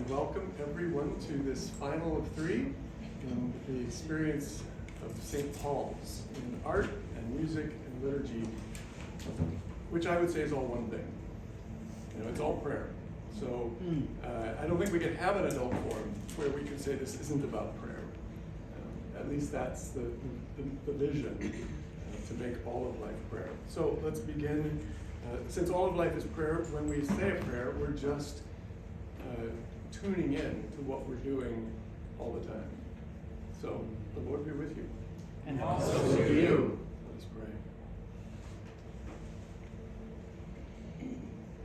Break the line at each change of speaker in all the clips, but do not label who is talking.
welcome everyone to this final of three in the experience of St. Paul's in art and music and liturgy, which I would say is all one thing. You know, it's all prayer. So I don't think we could have an adult forum where we could say this isn't about prayer. At least that's the vision, to make all of life prayer. So let's begin. Since all of life is prayer, when we say a prayer, we're just tuning in to what we're doing all the time. So the Lord be with you.
And also with you.
Let us pray.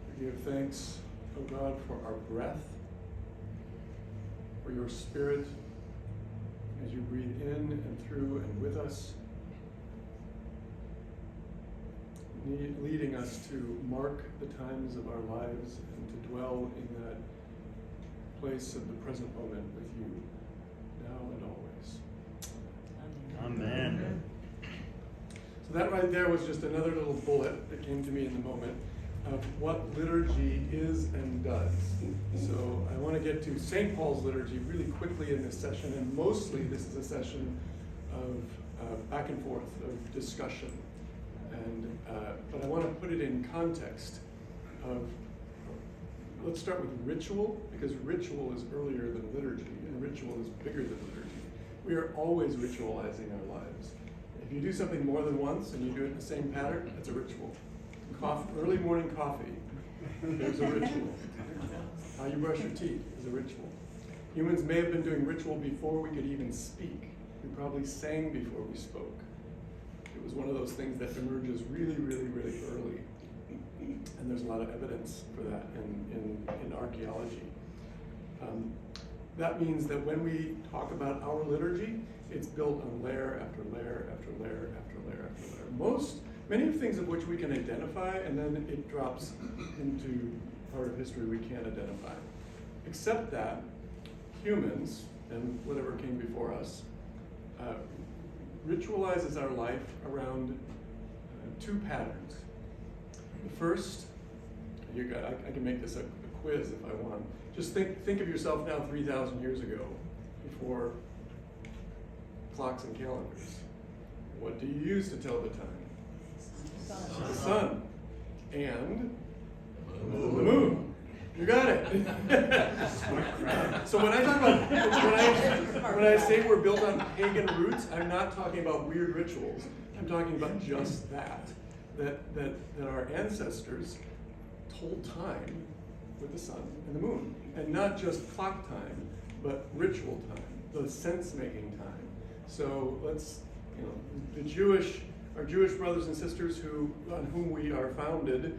We give thanks, O God, for our breath, for your Spirit as you breathe in and through and with us, leading us to mark the times of our lives and to dwell in that place of the present moment with you, now and always.
Amen.
So that right there was just another little bullet that came to me in the moment of what liturgy is and does. So I want to get to St. Paul's liturgy really quickly in this session, and mostly this is a session of back and forth, of discussion. But I want to put it in context of, let's start with ritual, because ritual is earlier than liturgy, and ritual is bigger than liturgy. We are always ritualizing our lives. If you do something more than once and you do it in the same pattern, that's a ritual. Early morning coffee is a ritual. How you brush your teeth is a ritual. Humans may have been doing ritual before we could even speak. We probably sang before we spoke. It was one of those things that emerges really, really, really early. And there's a lot of evidence for that in archaeology. That means that when we talk about our liturgy, it's built on layer after layer after layer after layer after layer. Many of things of which we can identify, and then it drops into part of history we can't identify. Except that humans, and whatever came before us, ritualizes our life around two patterns. The first, I can make this a quiz if I want. Just think of yourself now 3,000 years ago, before clocks and calendars. What do you use to tell the time? The sun. And the moon. You got it. So when I talk about, when I say we're built on pagan roots, I'm not talking about weird rituals. I'm talking about just that our ancestors told time with the sun and the moon. And not just clock time, but ritual time, the sense-making time. So let's, our Jewish brothers and sisters on whom we are founded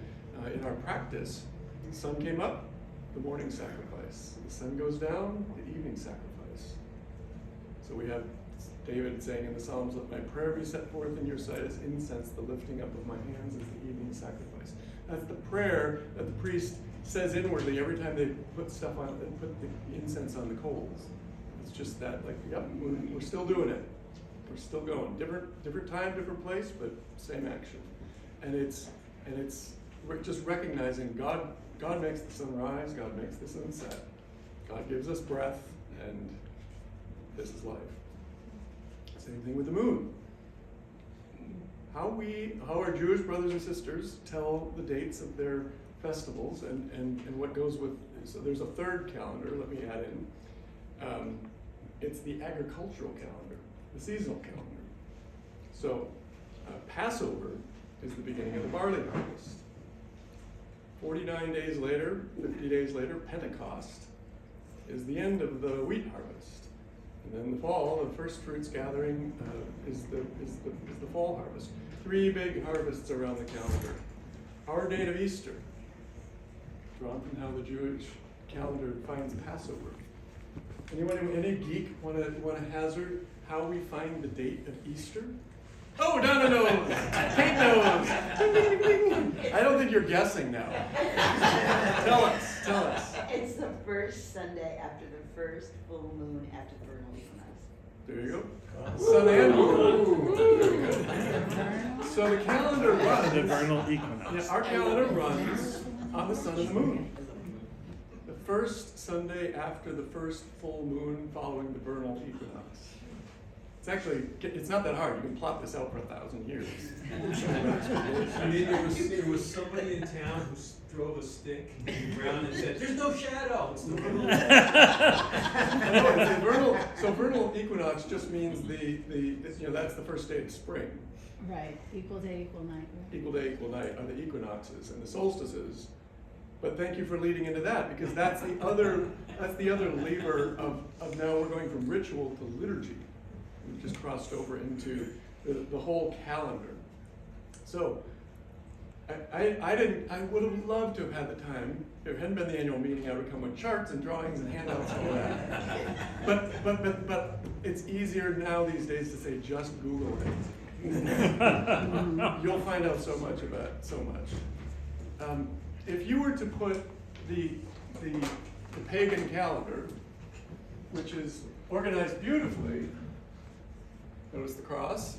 in our practice, the sun came up, the morning sacrifice. The sun goes down, the evening sacrifice. So we have David saying in the Psalms, "Let my prayer be set forth in your sight as incense, the lifting up of my hands is the evening sacrifice." That's the prayer that the priest says inwardly every time they put stuff on, they put the incense on the coals. It's just that, like, yep, we're still doing it. We're still going. Different time, different place, but same action. And we're just recognizing God makes the sun rise, God makes the sun set. God gives us breath, and this is life. Same thing with the moon. How our Jewish brothers and sisters tell the dates of their festivals and what goes with, so there's a third calendar, let me add in. It's the agricultural calendar, the seasonal calendar. So Passover is the beginning of the barley harvest. 49 days later, 50 days later, Pentecost is the end of the wheat harvest. And then the fall, the first fruits gathering is the fall harvest. 3 big harvests around the calendar. Our date of Easter, drawn from how the Jewish calendar finds Passover. Any geek want to hazard how we find the date of Easter? Oh, Donna knows. Kate knows. Ding, ding, ding, ding. I don't think you're guessing now. Tell us.
It's the first Sunday after the first full moon after the vernal equinox.
There you go. Sun and moon. Very good. So the calendar runs.
The vernal equinox.
Yeah, our calendar runs on the sun and the moon. The first Sunday after the first full moon following the vernal equinox. It's actually, it's not that hard. You can plot this out for 1,000 years.
I mean, there was somebody in town who drove a stick around and said, "There's no shadow." It's the vernal.
So vernal equinox just means that's the first day of spring.
Right, equal day, equal night. Right?
Equal day, equal night are the equinoxes and the solstices. But thank you for leading into that, because that's the other lever of now we're going from ritual to liturgy. We've just crossed over into the whole calendar. So I would have loved to have had the time. If it hadn't been the annual meeting, I would come with charts and drawings and handouts and all that. But it's easier now these days to say just Google it. You'll find out so much about so much. If you were to put the pagan calendar, which is organized beautifully, notice the cross,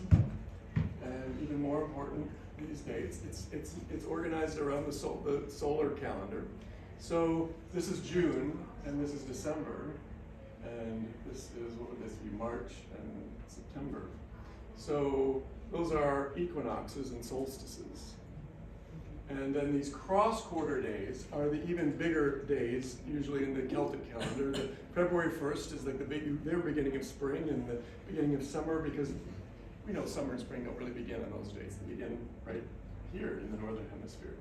and even more important these days, it's organized around the solar calendar. So this is June, and this is December, and this is, what would this be, March and September. So those are equinoxes and solstices. And then these cross-quarter days are the even bigger days, usually in the Celtic calendar. The February 1st is like their beginning of spring and the beginning of summer, because we know summer and spring don't really begin on those dates. They begin right here in the northern hemisphere.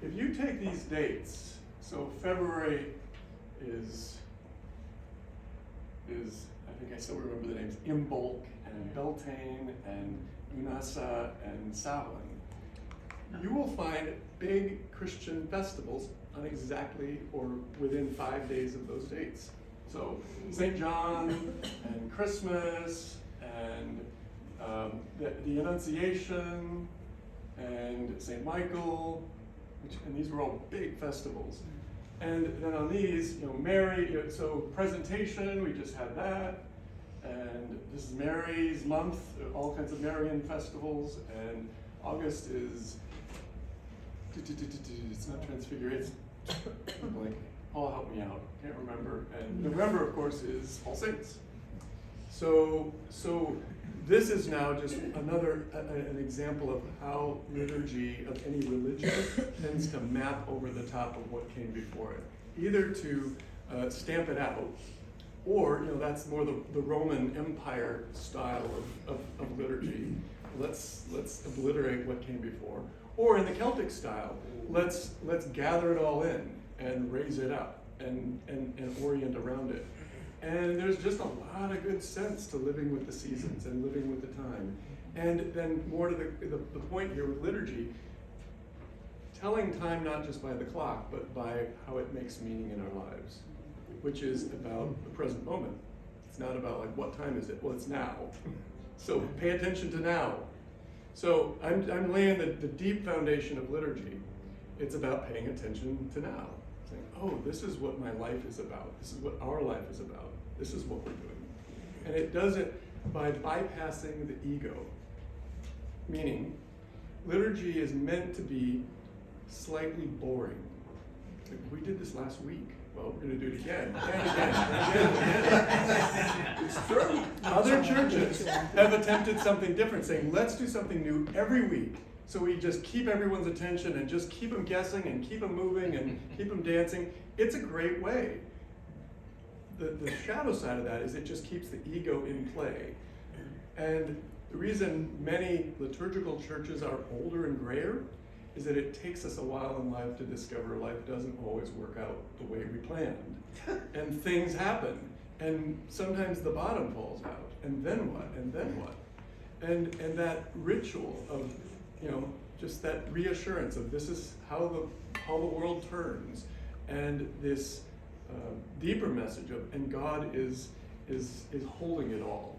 If you take these dates, so February is I think I still remember the names, Imbolc and Beltane and Unasa and Samhain. You will find big Christian festivals on exactly or within 5 days of those dates. So St. John and Christmas and the Annunciation and St. Michael, and these were all big festivals. And then on these, Mary, so presentation, we just had that. And this is Mary's month, all kinds of Marian festivals. And August is, it's not Transfiguration, like, Paul help me out, can't remember. And November, of course, is All Saints. So this is now just an example of how liturgy of any religion tends to map over the top of what came before it, either to stamp it out, or that's more the Roman Empire style of liturgy. Let's obliterate what came before, or in the Celtic style, let's gather it all in and raise it up and orient around it. And there's just a lot of good sense to living with the seasons and living with the time. And then more to the point here with liturgy, telling time not just by the clock, but by how it makes meaning in our lives, which is about the present moment. It's not about like, what time is it? Well, it's now. So pay attention to now. So I'm laying the deep foundation of liturgy. It's about paying attention to now. Saying, oh, this is what my life is about. This is what our life is about. This is what we're doing. And it does it by bypassing the ego. Meaning, liturgy is meant to be slightly boring. Like, we did this last week. Well, we're going to do it again. It's true. Other churches have attempted something different, saying, let's do something new every week. So we just keep everyone's attention and just keep them guessing and keep them moving and keep them dancing. It's a great way. The shadow side of that is it just keeps the ego in play. And the reason many liturgical churches are older and grayer is that it takes us a while in life to discover life doesn't always work out the way we planned. And things happen. And sometimes the bottom falls out. And then what? And then what? And that ritual of, just that reassurance of this is how the world turns. And this deeper message of, and God is holding it all.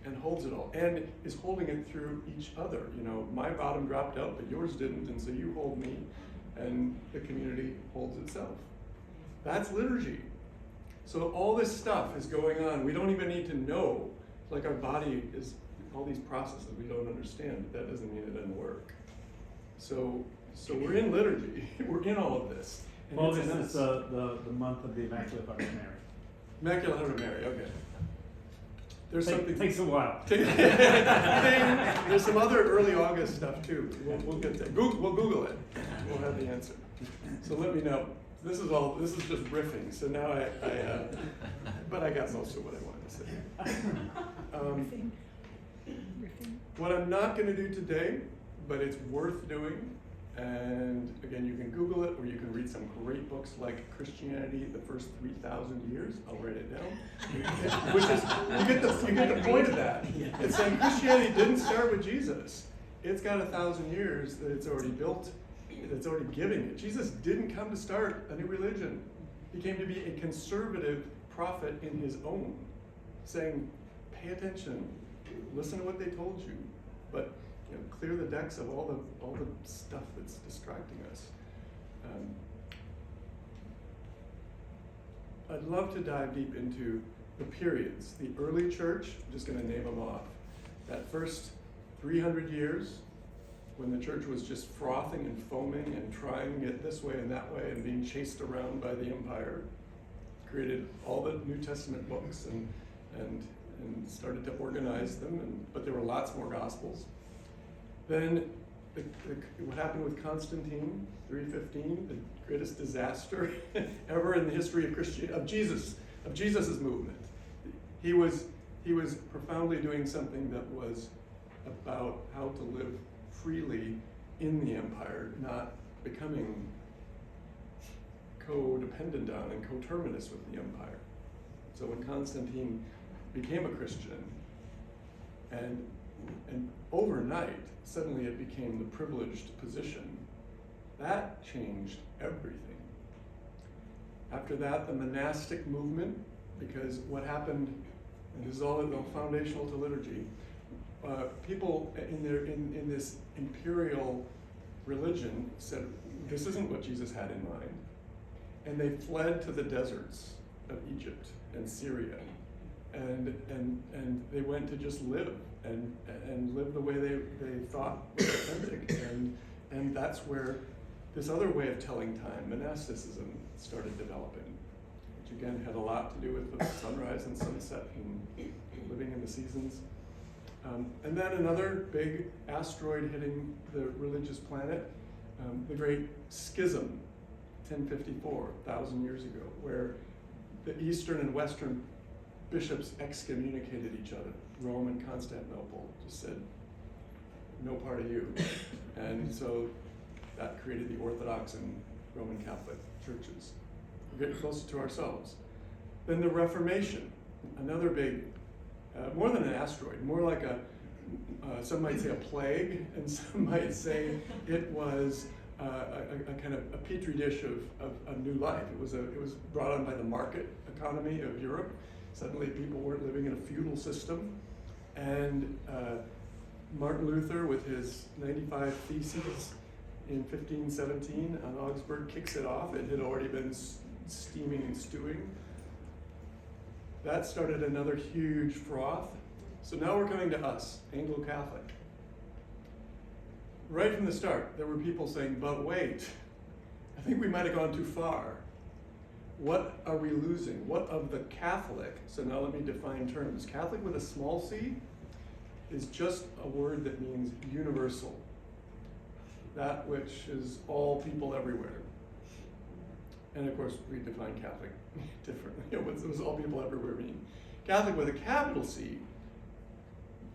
And holds it all, and is holding it through each other. My bottom dropped out, but yours didn't, and so you hold me, and the community holds itself. That's liturgy. So all this stuff is going on. We don't even need to know, like our body is, all these processes we don't understand, but that doesn't mean it doesn't work. So we're in liturgy, we're in all of this. And
August
it's in
is
us.
the month of the Immaculate Heart of Mary.
Immaculate Heart of Mary, okay. There's something.
Takes a while.
There's some other early August stuff too. We'll get there. We'll Google it. We'll have the answer. So let me know. This is just riffing. So now but I got most of what I wanted to say.
Riffing.
What I'm not going to do today, but it's worth doing, and again, you can Google it or you can read some great books like Christianity, the First 3,000 Years. I'll write it down. Which is, you get the point of that. It's saying Christianity didn't start with Jesus. It's got 1,000 years that it's already built, that's already giving it. Jesus didn't come to start a new religion. He came to be a conservative prophet in his own, saying, pay attention, listen to what they told you, but clear the decks of all the stuff that's distracting us. I'd love to dive deep into the periods. The early church, I'm just going to name them off. That first 300 years, when the church was just frothing and foaming and trying it this way and that way and being chased around by the empire, created all the New Testament books and started to organize them, but there were lots more gospels. Then what happened with Constantine, 315, the greatest disaster ever in the history of Jesus's movement. He was profoundly doing something that was about how to live freely in the empire, not becoming codependent on and coterminous with the empire. So when Constantine became a Christian, and overnight, suddenly it became the privileged position, that changed everything. After that, the monastic movement, because what happened, and this is all foundational to liturgy, people in this imperial religion said, this isn't what Jesus had in mind. And they fled to the deserts of Egypt and Syria. And they went to just live and live the way they thought was authentic. And that's where this other way of telling time, monasticism, started developing, which again had a lot to do with the sunrise and sunset and living in the seasons. And then another big asteroid hitting the religious planet, the Great Schism, 1054, 1,000 years ago, where the Eastern and Western bishops excommunicated each other. Rome and Constantinople just said, no part of you. And so that created the Orthodox and Roman Catholic churches. We're getting closer to ourselves. Then the Reformation, another big, more than an asteroid, more like some might say a plague, and some might say it was a kind of a petri dish of new life. It was brought on by the market economy of Europe. Suddenly people weren't living in a feudal system. And Martin Luther, with his 95 Theses in 1517 on Augsburg, kicks it off. It had already been steaming and stewing. That started another huge froth. So now we're coming to us, Anglo-Catholic. Right from the start, there were people saying, but wait, I think we might have gone too far. What are we losing? What of the Catholic? So now let me define terms. Catholic with a small c is just a word that means universal. That which is all people everywhere. And of course, we define Catholic differently. What does all people everywhere mean? Catholic with a capital C,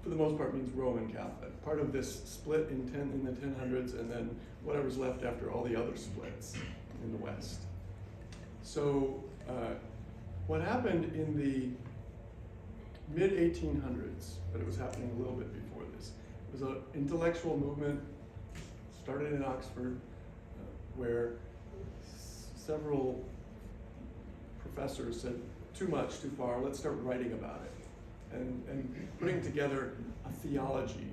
for the most part, means Roman Catholic. Part of this split in the 1000s, and then whatever's left after all the other splits in the West. So what happened in the mid-1800s, but it was happening a little bit before this, was an intellectual movement started in Oxford where several professors said, too much, too far, let's start writing about it. And putting together a theology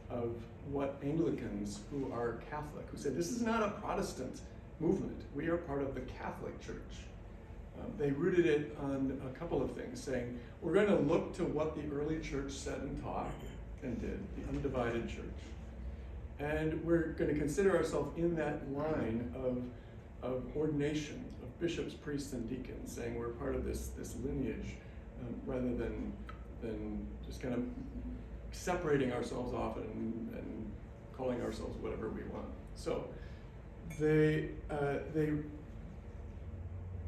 of what Anglicans who are Catholic, who said, this is not a Protestant movement, we are part of the Catholic Church. They rooted it on a couple of things, saying, we're going to look to what the early church said and taught and did, the undivided church. And we're going to consider ourselves in that line of of ordination of bishops, priests, and deacons, saying we're part of this lineage, rather than just kind of separating ourselves off and calling ourselves whatever we want. So they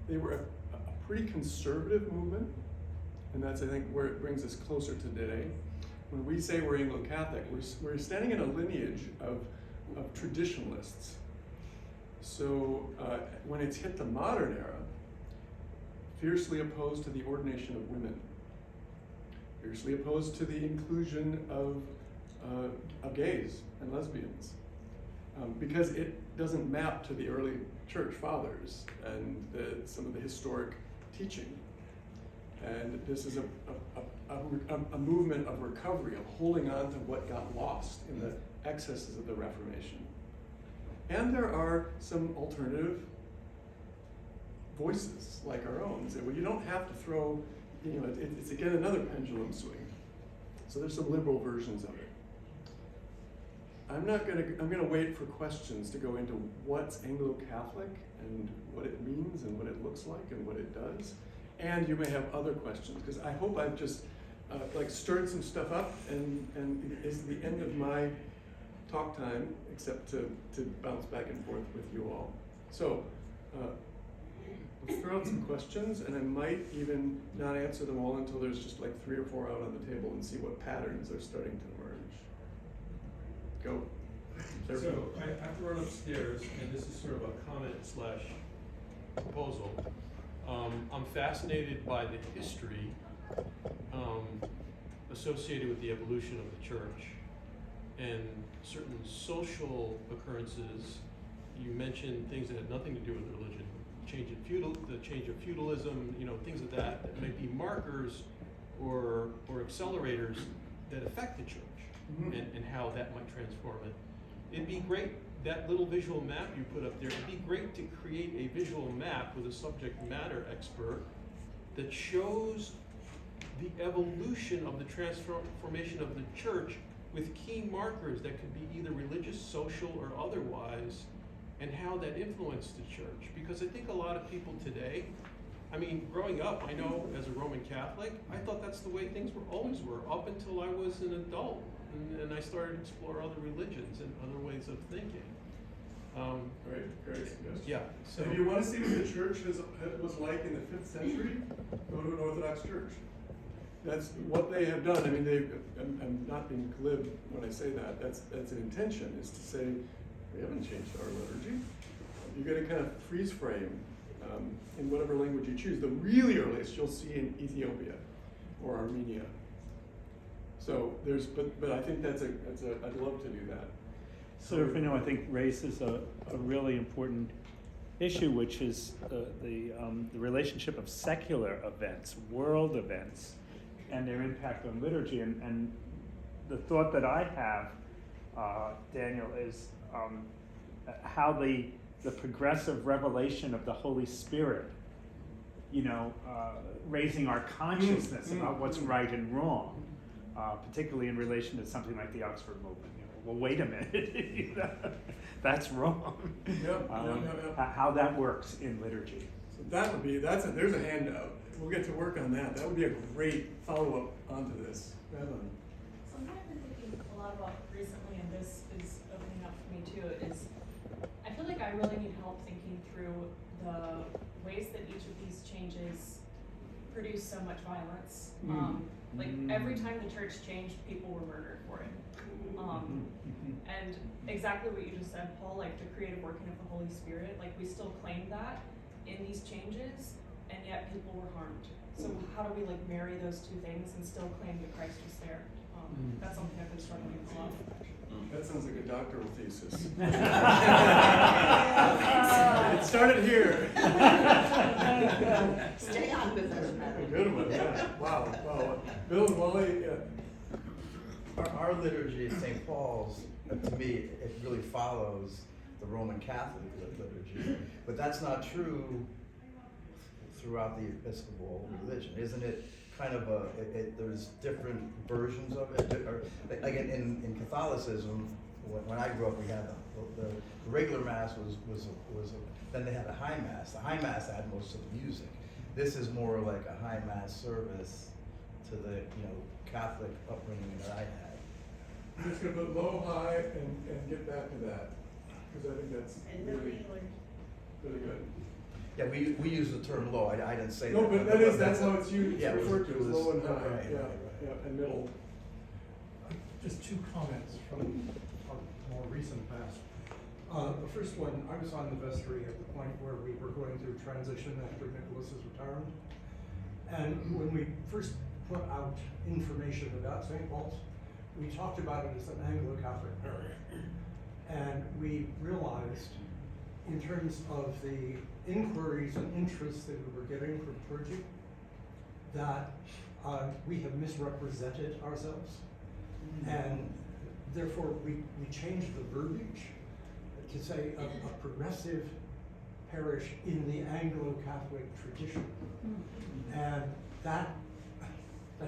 were a pretty conservative movement, and that's, I think, where it brings us closer to today. When we say we're Anglo-Catholic, we're standing in a lineage of traditionalists. So when it's hit the modern era, fiercely opposed to the ordination of women, fiercely opposed to the inclusion of gays and lesbians, because it doesn't map to the early church fathers and some of the historic teaching. And this is a movement of recovery, of holding on to what got lost in the excesses of the Reformation. And there are some alternative voices like our own. Say, well, you don't have to throw, it's again another pendulum swing. So there's some liberal versions of it. I'm gonna wait for questions to go into what's Anglo-Catholic and what it means and what it looks like and what it does. And you may have other questions, because I hope I've just stirred some stuff up, and it is the end of my talk time, except to bounce back and forth with you all. So let's throw out some questions, and I might even not answer them all until there's just 3 or 4 out on the table and see what patterns are starting to emerge. Go.
So I have to run upstairs, and this is sort of a comment/proposal. I'm fascinated by the history associated with the evolution of the church and certain social occurrences. You mentioned things that had nothing to do with religion, the change of feudalism, things of that might be markers or accelerators that affect the church, and how that might transform it. It'd be great, that little visual map you put up there, it'd be great to create a visual map with a subject matter expert that shows the evolution of the transformation of the church with key markers that could be either religious, social, or otherwise, and how that influenced the church. Because I think a lot of people today, growing up, I know as a Roman Catholic, I thought that's the way things always were, up until I was an adult, and I started to explore other religions and other ways of thinking.
Great suggestion.
Yeah. So
if you want to see what the church was like in the 5th century, go to an Orthodox church. That's what they have done. I'm not being glib when I say that. That's an intention, is to say, we haven't changed our liturgy. You get a kind of freeze frame in whatever language you choose. The really earliest you'll see in Ethiopia or Armenia. So but I think I'd love to do that.
So, I think raises a really important issue, which is the relationship of secular events, world events, and their impact on liturgy. And the thought that I have, Daniel, is how the progressive revelation of the Holy Spirit, raising our consciousness about what's right and wrong, particularly in relation to something like the Oxford movement. Well, wait a minute, that's wrong. How that works in liturgy.
So that would be, there's a handout. We'll get to work on that. That would be a great follow-up onto this. Madeline.
Something I've been thinking a lot about recently, and this is opening up for me too, is I feel like I really need help thinking through the ways that each of these changes produce so much violence. Every time the church changed, people were murdered for it. And exactly what you just said, Paul, the creative working of the Holy Spirit, we still claim that in these changes, and yet people were harmed. So how do we marry those two things and still claim that Christ was there? That's something I've been struggling with a lot.
That sounds like a doctoral thesis. It started here.
Stay on with us, Madeline.
Good one, yeah. Wow. Bill and Wally,
Our liturgy at St. Paul's, to me, it really follows the Roman Catholic liturgy. But that's not true throughout the Episcopal religion. Isn't it kind of there's different versions of it? In Catholicism, when I grew up, we had the regular mass then they had a high mass. The high mass had most of the music. This is more like a high mass service to the, Catholic upbringing that I had.
I'm just gonna put low, high, and get back to that, because I think that's really good.
Yeah, we use the term low, I didn't say that.
No, but that's how it's used,
Yeah,
it's
it was-
referred to
it
as
was-
low and high,
right,
yeah,
right.
yeah, and middle.
Just two comments from a more recent past. The first one, I was on the vestry at the point where we were going through transition after Nicholas's retirement. And when we first put out information about St. Paul's, we talked about it as an Anglo-Catholic parish. And we realized, in terms of the inquiries and interests that we were getting from clergy, that we have misrepresented ourselves. And therefore, we changed the verbiage to say a progressive parish in the Anglo-Catholic tradition. And that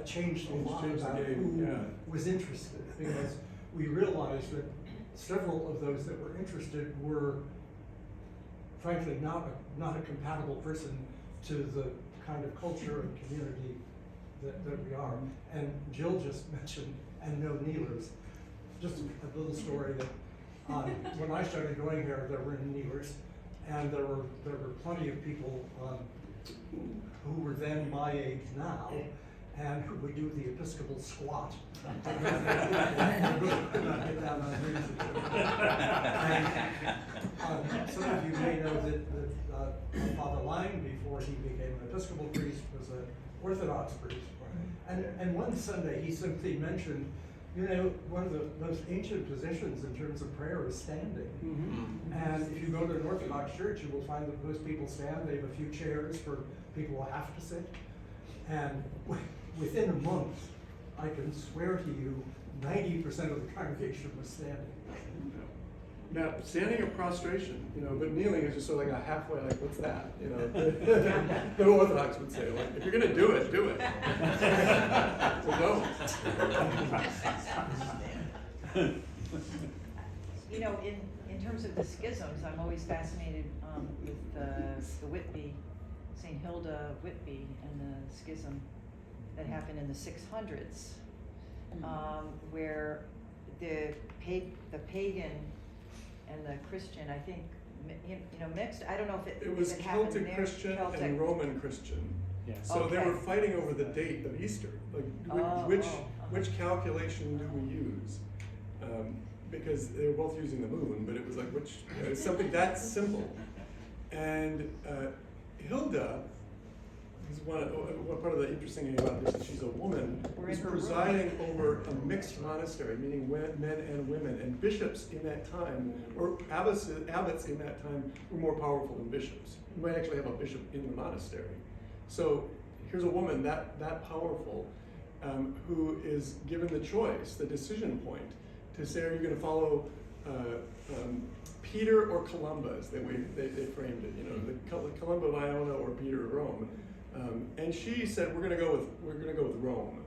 changed a lot
Changed the
about
game,
who
yeah.
was interested, because we realized that several of those that were interested were frankly not a compatible person to the kind of culture and community that we are. And Jill just mentioned, and no kneelers. Just a little story that when I started going here, there were kneelers, and there were plenty of people who were then my age now, and who would do the Episcopal squat. Could not get down on their knees. And some of you may know that Father Lang, before he became an Episcopal priest, was an Orthodox priest. And one Sunday he simply mentioned, one of the most ancient positions in terms of prayer is standing. And if you go to an Orthodox church, you will find that most people stand. They have a few chairs for people who have to sit. And within a month, I can swear to you, 90% of the congregation was standing.
Now, standing or prostration, but kneeling is just sort of like a halfway, like, what's that? The Orthodox would say, like, if you're gonna do it, do it. So don't.
In terms of the schisms, I'm always fascinated with the Whitby, St. Hilda Whitby, and the schism that happened in the 600s, where the pagan and the Christian, I think, mixed. I don't know if
It was
if it happened
Celtic
there.
Christian
Celtic.
and Roman Christian.
Yeah.
So they
Okay.
were fighting over the date of Easter, like which calculation do we use? Because they were both using the moon, but it was like it's something that simple. And Hilda is one part of the interesting thing about this is she's a woman
We're
who's
in her room.
presiding over a mixed monastery, meaning men and women. And bishops in that time, or abbots in that time, were more powerful than bishops. You might actually have a bishop in the monastery. So here's a woman that powerful who is given the choice, the decision point, to say, are you going to follow Peter or Columba, as they framed it, the Columba of Iona or Peter of Rome. And she said, we're going to go with Rome.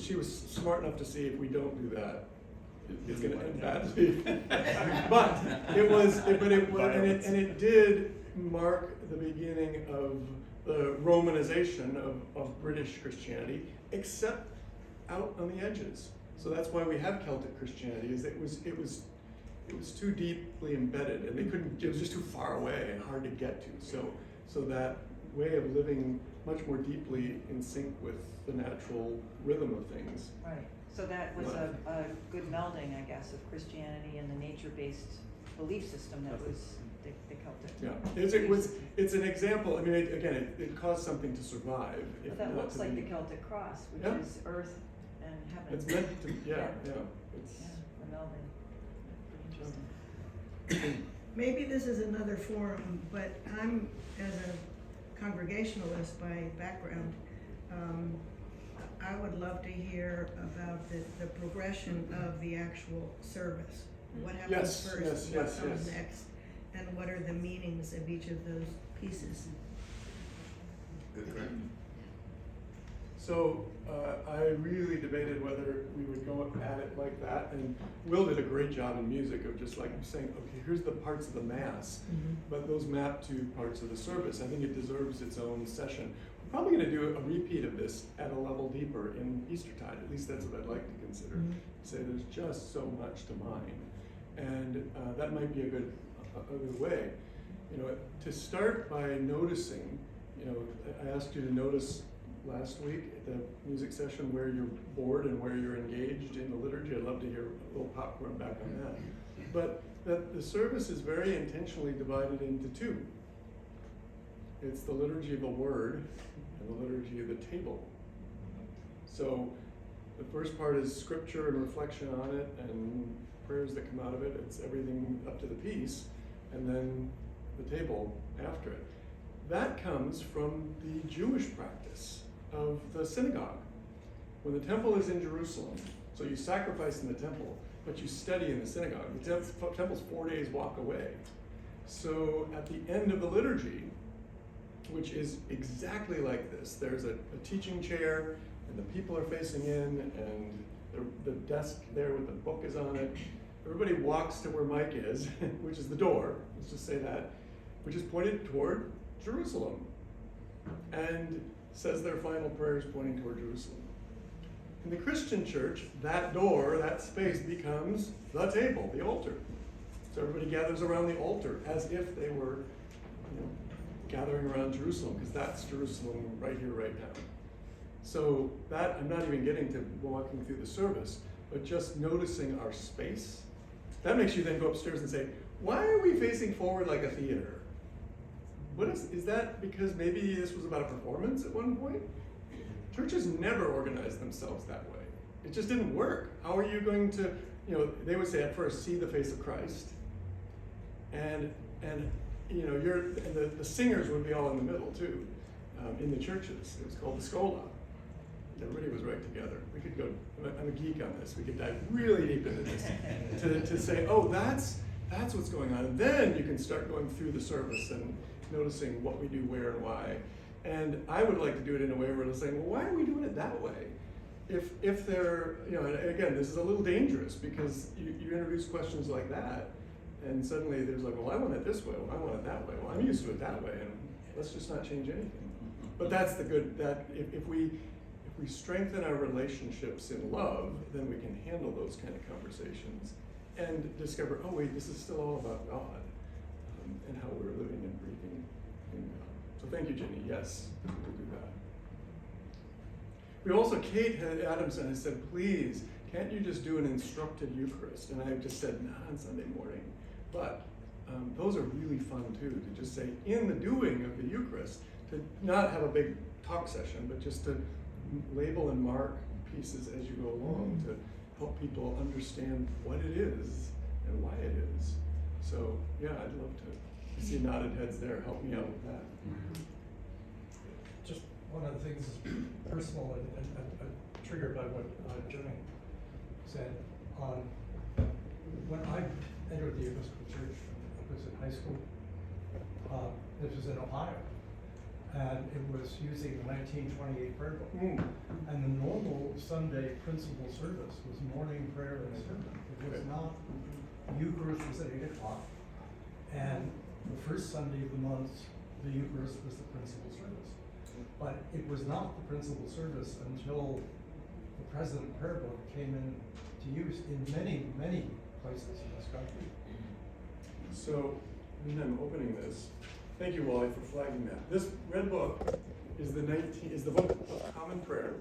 She was smart enough to see if we don't do that, it's going to end badly. but it did mark the beginning of the Romanization of British Christianity, except out on the edges. So that's why we have Celtic Christianity. It was too deeply embedded, and it was just too far away and hard to get to. So that way of living much more deeply in sync with the natural rhythm of things.
Right. So that was a good melding, I guess, of Christianity and the nature-based belief system that was the Celtic.
Yeah, it's an example. I mean, it caused something to survive.
But that looks like the Celtic cross, which
Yeah.
is earth and heaven.
It's meant to, yeah. It's,
Yeah, the melding. Pretty interesting.
Maybe this is another forum, but I'm, as a congregationalist by background, I would love to hear about the progression of the actual service. What happens
Yes,
first,
yes,
what comes
yes.
next, and what are the meanings of each of those pieces?
Good question.
So I really debated whether we would go at it like that, and Will did a great job in music of just like saying, okay, here's the parts of the Mass, but those map to parts of the service. I think it deserves its own session. We're probably going to do a repeat of this at a level deeper in Eastertide. At least that's what I'd like to consider. Say there's just so much to mine, and that might be a good way. You know, to start by noticing. You know, I asked you to notice last week at the music session where you're bored and where you're engaged in the liturgy. I'd love to hear a little popcorn back on that. But that the service is very intentionally divided into two. It's the liturgy of the word and the liturgy of the table. So the first part is scripture and reflection on it and prayers that come out of it. It's everything up to the piece, and then the table after it. That comes from the Jewish practice of the synagogue. When the temple is in Jerusalem, so you sacrifice in the temple, but you study in the synagogue. The temple's 4 days walk away. So at the end of the liturgy, which is exactly like this, there's a teaching chair, and the people are facing in, and the desk there with the book is on it. Everybody walks to where Mike is, which is the door, let's just say that, which is pointed toward Jerusalem, and says their final prayers pointing toward Jerusalem. In the Christian church, that door, that space becomes the table, the altar. So everybody gathers around the altar as if they were, you know, gathering around Jerusalem, because that's Jerusalem right here, right now. So that, I'm not even getting to walking through the service, but just noticing our space. That makes you then go upstairs and say, why are we facing forward like a theater? What is that because maybe this was about a performance at one point? Churches never organized themselves that way. It just didn't work. How are you going to, you know, they would say at first, see the face of Christ. And you know, the singers would be all in the middle too, in the churches. It was called the Schola. Everybody was right together. We could go, I'm a geek on this. We could dive really deep into this to say, oh, that's what's going on. And then you can start going through the service and noticing what we do, where, and why. And I would like to do it in a way where it's saying, well, why are we doing it that way? If they're, you know, and again, this is a little dangerous because you introduce questions like that, and suddenly there's like, well, I want it this way, well, I want it that way, well, I'm used to it that way, and let's just not change anything. But that's the good, that if we strengthen our relationships in love, then we can handle those kind of conversations and discover, oh wait, this is still all about God. And how we're living and breathing in God. So thank you, Jenny. Yes, we'll do that. We also, Kate Adamson has said, please, can't you just do an instructed Eucharist? And I've just said, nah, on Sunday morning. But those are really fun too, to just say, in the doing of the Eucharist, to not have a big talk session, but just to label and mark pieces as you go along to help people understand what it is and why it is. So, yeah, I'd love to. I see nodded heads there. Help me out with that.
Just one of the things is personal and triggered by what Jenny said. When I entered the Episcopal Church, I was in high school. This was in Ohio. And it was using the 1928 prayer book. And the normal Sunday principal service was morning prayer and sermon. It was not. Eucharist was at 8 o'clock, and the first Sunday of the month, the Eucharist was the principal service. But it was not the principal service until the present prayer book came into use in many, many places in this country.
So, when I'm opening this, thank you, Wally, for flagging that. This red book is the book of Common Prayer,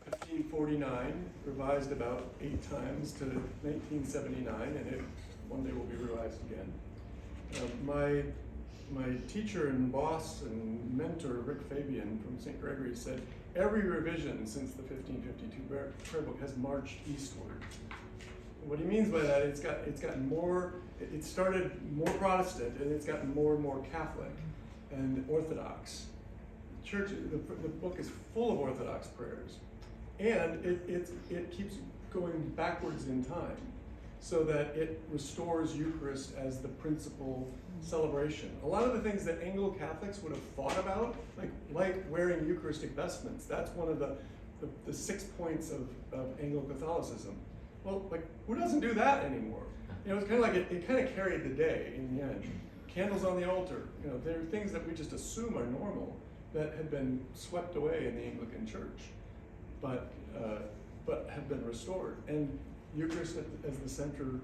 1549, revised about 8 times to 1979, and it one day will be revised again. My teacher and boss and mentor, Rick Fabian from St. Gregory, said every revision since the 1552 prayer book has marched eastward. And what he means by that, it's gotten more. It started more Protestant, and it's gotten more and more Catholic and Orthodox. The book is full of Orthodox prayers. And it keeps going backwards in time. so that it restores Eucharist as the principal celebration. A lot of the things that Anglo-Catholics would have thought about, like wearing Eucharistic vestments, that's one of the 6 points of Anglo-Catholicism. Well, like, who doesn't do that anymore? You know, it's kind of like it kind of carried the day in the end. Candles on the altar, you know, there are things that we just assume are normal that had been swept away in the Anglican Church, but have been restored. And Eucharist as the central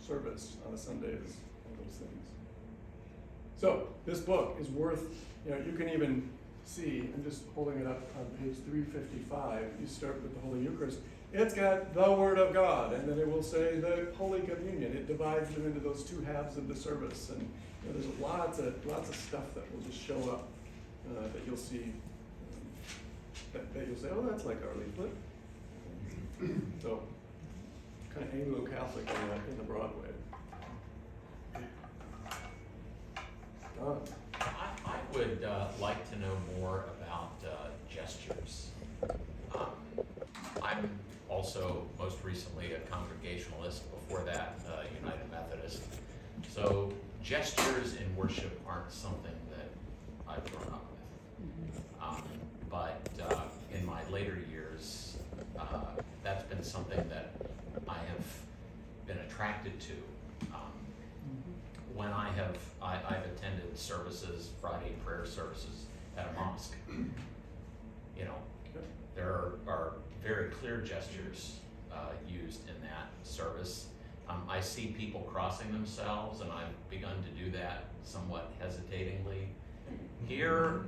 service on a Sunday is one of those things. So this book is worth, you know, you can even see, I'm just holding it up on page 355, you start with the Holy Eucharist. It's got the Word of God, and then it will say the Holy Communion. It divides them into those two halves of the service, and you know, there's lots of stuff that will just show up that you'll see, that you'll say, oh, that's like our leaflet. So, kind of Anglo-Catholic in the broad way.
I would like to know more about gestures. I'm also most recently a Congregationalist, before that United Methodist. So gestures in worship aren't something that I've grown up with. But in my later years, that's been something that I have been attracted to. When I've attended services, Friday prayer services at a mosque, you know, there are very clear gestures used in that service. I see people crossing themselves, and I've begun to do that somewhat hesitatingly. Here,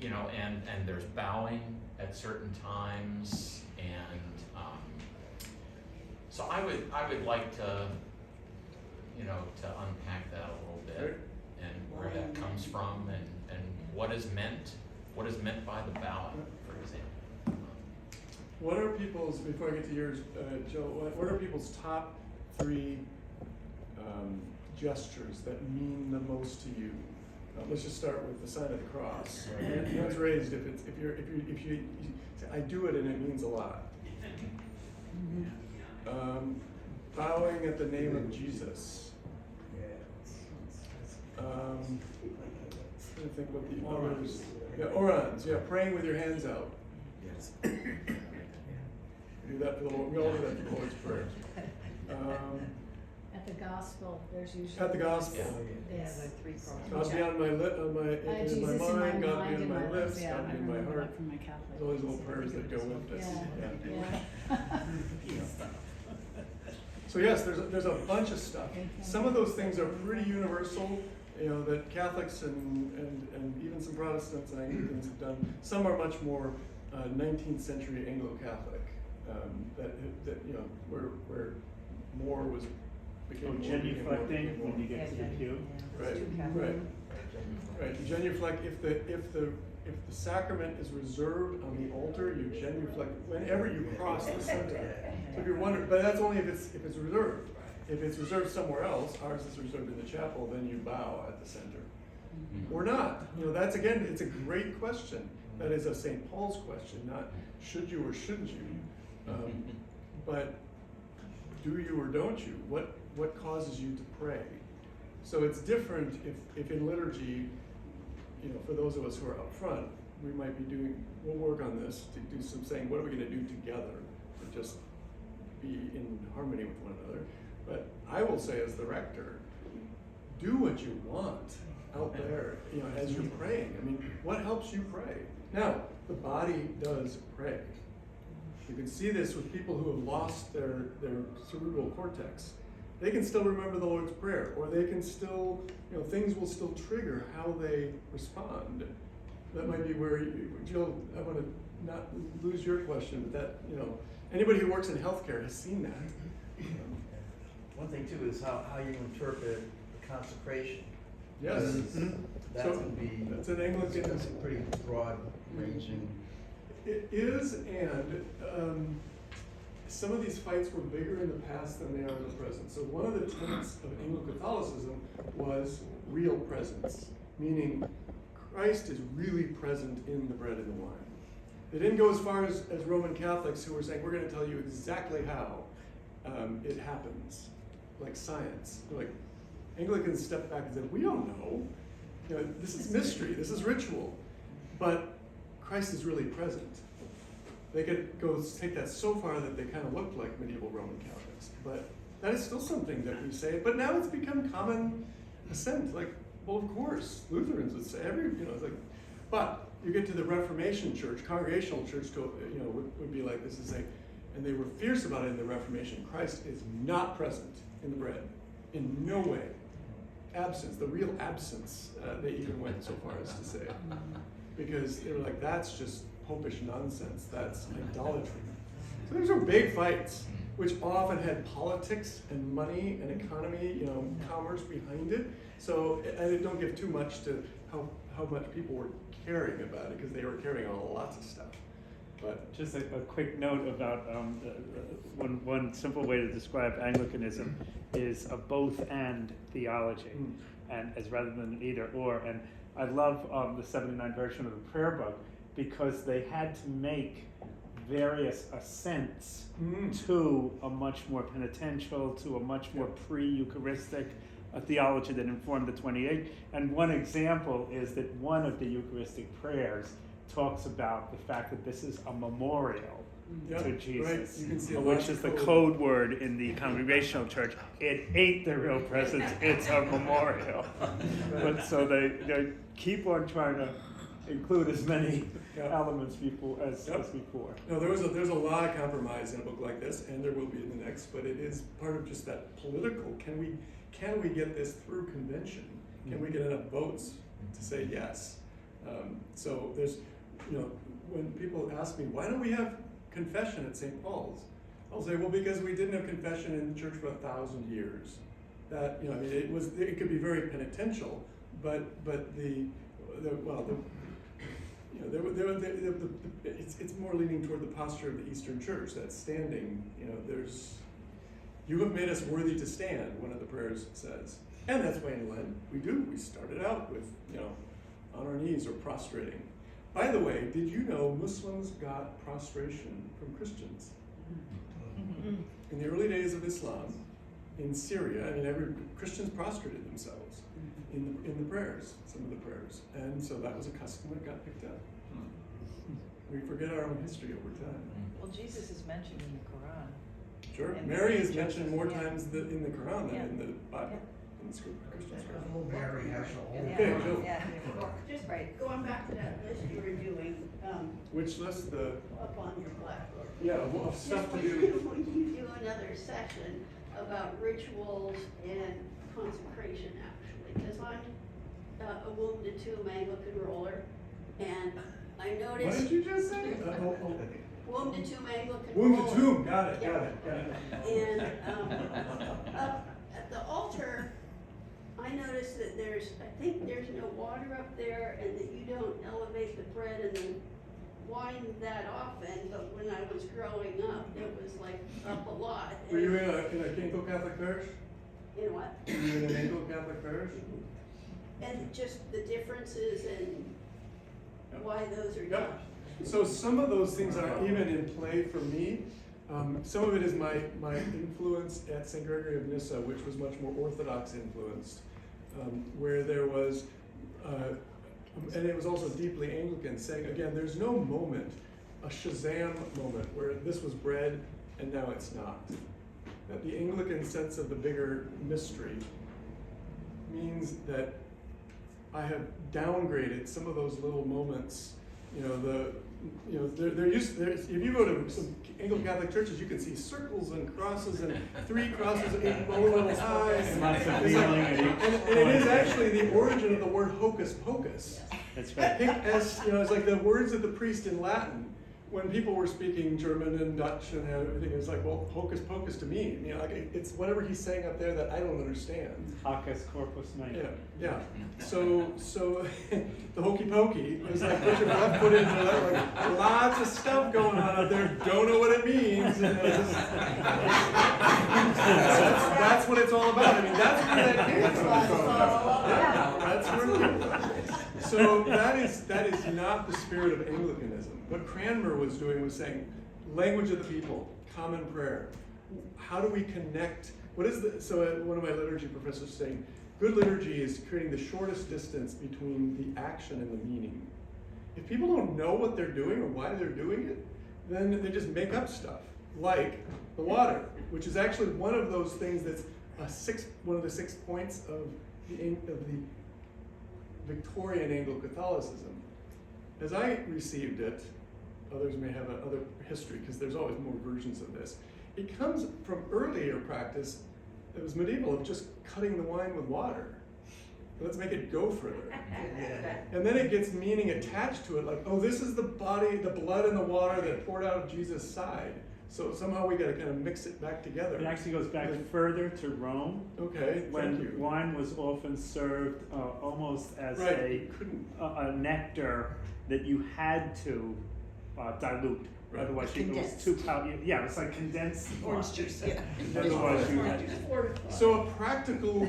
you know, and there's bowing at certain times, and so I would like to, you know, to unpack that a little bit, and where that comes from, and what is meant by the bowing, for example.
What are people's, before I get to yours, Joe, what are people's top 3 gestures that mean the most to you? Let's just start with the sign of the cross. Hands raised if you say, I do it and it means a lot. Bowing at the name of Jesus. I'm trying to think what the others. Yeah, orans. Yeah, praying with your hands out.
Yes.
We do that for the Lord. We all do that for the Lord's Prayer.
At the gospel, there's usually.
At the gospel.
Yes.
The 3 crosses.
God be on my in
Jesus
my
in
mind, God be
mind,
in my lips,
yeah,
God
I
be in my
remember
heart.
that from my Catholic.
There's all these little prayers that go with this.
Yeah.
So yes, there's a bunch of stuff. Some of those things are pretty universal, you know, that Catholics and even some Protestants and Anglicans have done. Some are much more 19th century Anglo-Catholic, that you know, where more became more.
Genuflecting when you get to the pew.
Right. Genuflect if the sacrament is reserved on the altar, you genuflect whenever you cross the center. So if you're wondering, but that's only if it's reserved. If it's reserved somewhere else, ours is reserved in the chapel, then you bow at the center. Or not. You know, that's again, it's a great question. That is a St. Paul's question, not should you or shouldn't you, but do you or don't you? What causes you to pray? So it's different if in liturgy, you know, for those of us who are up front, we might be we'll work on this to do some saying, what are we going to do together to just be in harmony with one another? But I will say as the rector, do what you want out there, you know, as you're praying. I mean, what helps you pray? Now, the body does pray. You can see this with people who have lost their cerebral cortex. They can still remember the Lord's Prayer, or they can still, you know, things will still trigger how they respond. That might be where, Jill, I want to not lose your question, but that, you know, anybody who works in healthcare has seen that.
One thing too is how you interpret the consecration.
Yes.
That
So,
can be.
that's an Anglican.
That's a pretty broad ranging.
It is, and some of these fights were bigger in the past than they are in the present. So one of the tenets of Anglo-Catholicism was real presence, meaning Christ is really present in the bread and the wine. They didn't go as far as Roman Catholics who were saying, we're going to tell you exactly how it happens, like science. Like Anglicans stepped back and said, we don't know. You know, this is mystery, this is ritual. But Christ is really present. They could go take that so far that they kind of looked like medieval Roman Catholics. But that is still something that we say. But now it's become common assent. Like, well, of course, Lutherans would say it's like, but you get to the Reformation church, congregational church, would be like this and say, and they were fierce about it in the Reformation. Christ is not present in the bread, in no way. Absence, the real absence. They even went so far as to say, because they were like, that's just popish nonsense. That's idolatry. So these are big fights, which often had politics and money and economy, commerce behind it. So I don't give too much to how much people were caring about it, because they were carrying on lots of stuff. But
just a quick note about one simple way to describe Anglicanism is a both and theology, and as rather than an either or. And I love the 79 version of the prayer book, because they had to make various assents to a much more penitential, to a much more pre-Eucharistic theology that informed the 28. And one example is that one of the Eucharistic prayers talks about the fact that this is a memorial to Jesus,
right. You can see
which is the code word in the Congregational Church. It ain't the real presence, it's a memorial. But so they keep on trying to include as many elements as before.
No, there's a lot of compromise in a book like this, and there will be in the next, but it is part of just that political. Can we get this through convention? Can we get enough votes to say yes? So there's, when people ask me, why don't we have confession at St. Paul's? I'll say, well, because we didn't have confession in the church for 1,000 years. That, it could be very penitential, but it's more leaning toward the posture of the Eastern Church, that standing, you have made us worthy to stand, one of the prayers says. And that's why in Lent we started out with, on our knees or prostrating. By the way, did you know Muslims got prostration from Christians? In the early days of Islam, in Syria, Christians prostrated themselves in the prayers, some of the prayers. And so that was a custom that got picked up. We forget our own history over time.
Well, Jesus is mentioned in the Quran.
Sure.
And
Mary is
Joseph,
mentioned more times in the Quran than in the Bible, in the Christian scripture.
Mary has a whole.
Okay, Jill.
Just
Right.
going back to that list you were doing,
Which list?
up on your blackboard.
Yeah, well, stuff to
When
do.
you do another session about rituals and consecration, actually, because I'm a womb to tomb Anglican roller, and I
What
noticed.
did you just say?
Womb to tomb Anglican
Womb
roller.
to tomb, got it.
And up at the altar, I noticed that I think there's no water up there, and that you don't elevate the bread and then wind that often, but when I was growing up, it was like up a lot.
Were you in a Anglo Catholic parish?
In what?
Were you in an Anglo Catholic parish?
And just the differences and why those are done.
Yep. So some of those things are even in play for me. Some of it is my influence at St. Gregory of Nyssa, which was much more Orthodox influenced, where there was, and it was also deeply Anglican, saying, again, there's no moment, a Shazam moment, where this was bread and now it's not. That the Anglican sense of the bigger mystery means that I have downgraded some of those little moments. They're used. If you go to some Anglo Catholic churches, you can see circles and crosses and 3 crosses in lower levels high. And
Lots of
it's like-
kneeling at each
and it is actually the origin of the word hocus pocus.
That's right.
It's like the words of the priest in Latin. When people were speaking German and Dutch and everything, it was like, well, hocus pocus to me. It's whatever he's saying up there that I don't understand.
Hocus corpus night.
Yeah. So the hokey pokey is like put your left foot into that, like lots of stuff going on up there. Don't know what it means. That's what it's all about. That's where that came from. Yeah, that's where it came from. So that is not the spirit of Anglicanism. What Cranmer was doing was saying, language of the people, common prayer. How do we connect? So one of my liturgy professors saying, good liturgy is creating the shortest distance between the action and the meaning. If people don't know what they're doing or why they're doing it, then they just make up stuff, like the water, which is actually one of those things that's one of the 6 points of the Victorian Anglo-Catholicism. As I received it, others may have another history because there's always more versions of this. It comes from earlier practice that was medieval of just cutting the wine with water. Let's make it go further. And then it gets meaning attached to it, like, oh, this is the body, the blood and the water that poured out of Jesus' side. So somehow we gotta kind of mix it back together.
It actually goes back further to Rome.
Okay,
when
thank you.
wine was often served almost as
Right,
a nectar that you had to dilute.
Right.
Otherwise, it was
Condensed.
too powdery. Yeah, it's like condensed
Orange
wine.
juice, yeah.
Otherwise, you had
So a practical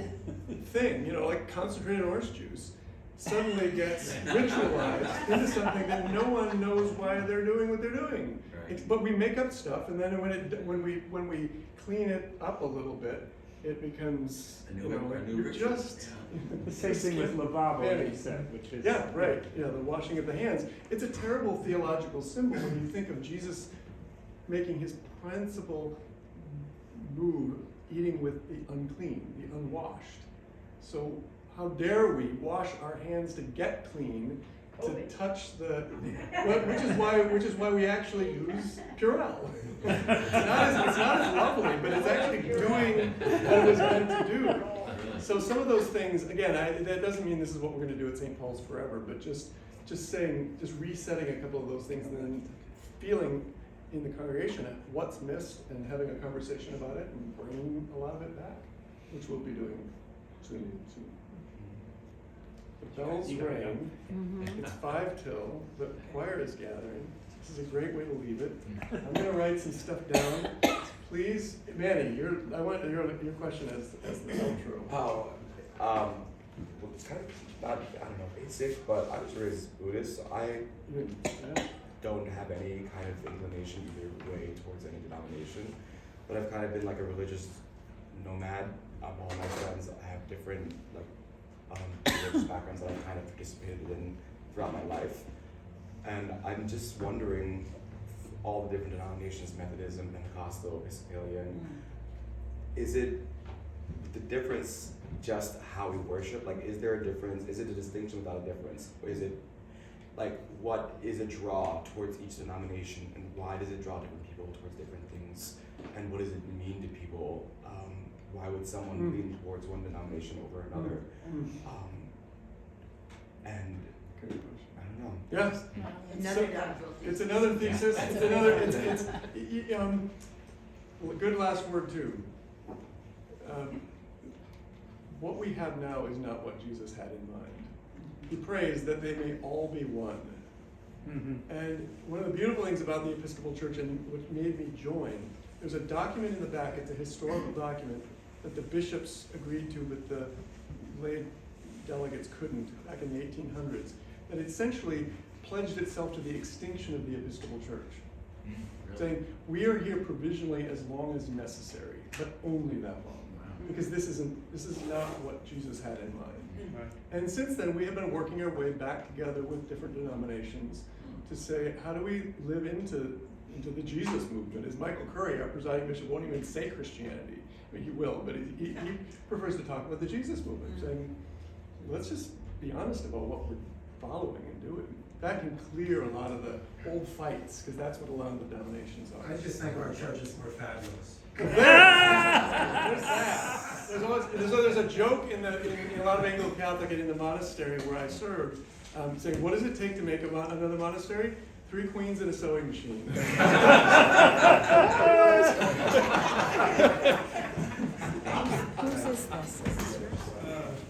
thing, like concentrated orange juice, suddenly gets ritualized into something that no one knows why they're doing what they're doing.
Right.
But we make up stuff, and then when we clean it up a little bit, it becomes
A new
you're
ritual.
just
the same thing with lavabo,
Fanny.
you said, which is
Yeah, right. Yeah, the washing of the hands. It's a terrible theological symbol when you think of Jesus making his principal move eating with the unclean, the unwashed. So how dare we wash our hands to get clean, to touch which is why we actually use Purell. It's not as lovely, but it's actually doing what it was meant to do. So some of those things, again, that doesn't mean this is what we're going to do at St. Paul's forever, but just resetting a couple of those things and then feeling in the congregation at what's missed and having a conversation about it and bringing a lot of it back, which we'll be doing soon. The bells ring. It's 5 till. The choir is gathering. This is a great way to leave it. I'm going to write some stuff down. Please, Manny, I want your question as the outro.
Oh, well, it's kind of not, I don't know, basic, but I was raised Buddhist, so I don't have any kind of inclination either way towards any denomination, but I've kind of been like a religious nomad. All my friends have different religious backgrounds that I've kind of participated in throughout my life, and I'm just wondering, all the different denominations, Methodism, Pentecostal, Episcopalian, is it the difference just how we worship? Like, is there a difference? Is it a distinction without a difference? Or is it, like, what is a draw towards each denomination, and why does it draw different people towards different things? And what does it mean to people? Why would someone lean towards one denomination over another? And I don't know.
Yes.
Another doctoral
It's another thesis. It's another. It's good last word too. What we have now is not what Jesus had in mind. He prays that they may all be one. And one of the beautiful things about the Episcopal Church, and what made me join, there's a document in the back. It's a historical document that the bishops agreed to, but the lay delegates couldn't back in the 1800s. That essentially pledged itself to the extinction of the Episcopal Church, saying we are here provisionally as long as necessary, but only that long, because this is not what Jesus had in mind.
Right.
And since then, we have been working our way back together with different denominations to say, how do we live into the Jesus movement? As Michael Curry, our presiding bishop, won't even say Christianity. I mean, he will, but he prefers to talk about the Jesus movement, saying, let's just be honest about what we're following and doing. That can clear a lot of the old fights, because that's what a lot of the denominations are.
I just think our churches were fabulous.
There's that. There's a joke in a lot of Anglo-Catholic and in the monastery where I served, saying, what does it take to make another monastery? 3 queens and a sewing machine.